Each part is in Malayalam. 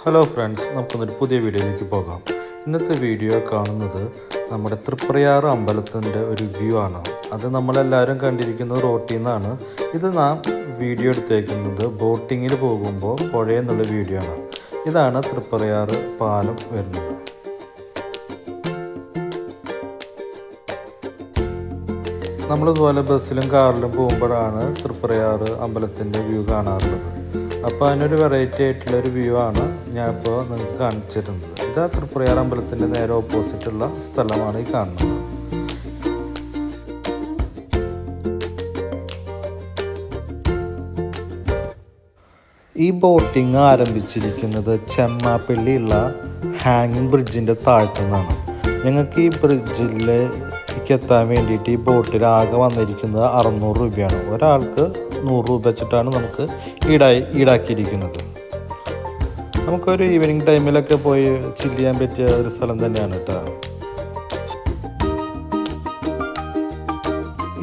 ഹലോ ഫ്രണ്ട്സ്, നമുക്കൊന്നൊരു പുതിയ വീഡിയോയിലേക്ക് പോകാം. ഇന്നത്തെ വീഡിയോ കാണുന്നത് നമ്മുടെ തൃപ്രയാർ അമ്പലത്തിൻ്റെ ഒരു വ്യൂ ആണ്. അത് നമ്മളെല്ലാവരും കണ്ടിരിക്കുന്നത് റോട്ടിൽ നിന്നാണ്. ഇത് നാം വീഡിയോ എടുത്തേക്കുന്നത് ബോട്ടിങ്ങിൽ പോകുമ്പോൾ പുഴയിൽ നിന്നുള്ള വീഡിയോ ആണ്. ഇതാണ് തൃപ്രയാർ പാലം വരുന്നത്. നമ്മളിതുപോലെ ബസ്സിലും കാറിലും പോകുമ്പോഴാണ് തൃപ്രയാർ അമ്പലത്തിൻ്റെ വ്യൂ കാണാറുള്ളത്. അപ്പോൾ അതിനൊരു വെറൈറ്റി ആയിട്ടുള്ളൊരു വ്യൂ ആണ് ഞാൻ ഇപ്പോൾ നിങ്ങൾക്ക് കാണിച്ചിരുന്നത്. ഇത് തൃപ്രയാർ അമ്പലത്തിൻ്റെ നേരെ ഓപ്പോസിറ്റുള്ള സ്ഥലമാണ് ഈ കാണുന്നത്. ഈ ബോട്ടിങ് ആരംഭിച്ചിരിക്കുന്നത് ചെമ്മാപ്പള്ളിയുള്ള ഹാങ്ങിങ് ബ്രിഡ്ജിൻ്റെ താഴ്ത്തുനിന്നാണ്. ഞങ്ങൾക്ക് ഈ ബ്രിഡ്ജിലേക്ക് എത്താൻ വേണ്ടിയിട്ട് ഈ ബോട്ടിൽ ആകെ വന്നിരിക്കുന്നത് 600 രൂപയാണ്. ഒരാൾക്ക് 100 രൂപ വെച്ചിട്ടാണ് നമുക്ക് ഈടാക്കിയിരിക്കുന്നത്. നമുക്കൊരു ഈവനിങ് ടൈമിലൊക്കെ പോയി ചില്ല് ചെയ്യാൻ പറ്റിയ ഒരു സ്ഥലം തന്നെയാണ് കേട്ടോ.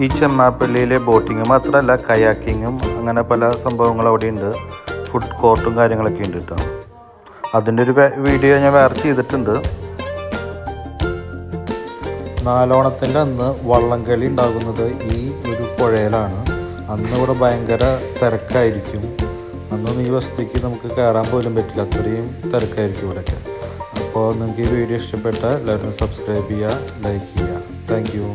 ഈ ചെമ്മാപ്പള്ളിയിലെ ബോട്ടിങ് മാത്രമല്ല, കയാക്കിങ്ങും അങ്ങനെ പല സംഭവങ്ങളും അവിടെ ഉണ്ട്. ഫുഡ് കോർട്ടും കാര്യങ്ങളൊക്കെ ഉണ്ട് കേട്ടോ. അതിൻ്റെ ഒരു വീഡിയോ ഞാൻ വേറെ ചെയ്തിട്ടുണ്ട്. നാലോണത്തിൻ്റെ അന്ന് വള്ളംകളി ഉണ്ടാകുന്നത് ഈ ഒരു പുഴയിലാണ്. അന്ന് ഇവിടെ ഭയങ്കര തിരക്കായിരിക്കും. അന്നൊന്നും ഈ വസ്തുക്ക് നമുക്ക് കയറാൻ പോലും പറ്റില്ല, അത്രയും തിരക്കായിരിക്കും ഇവിടെയൊക്കെ. അപ്പോൾ നിങ്ങൾക്ക് ഈ വീഡിയോ ഇഷ്ടപ്പെട്ടാൽ എല്ലാവരും സബ്സ്ക്രൈബ് ചെയ്യുക, ലൈക്ക് ചെയ്യുക. Thank you.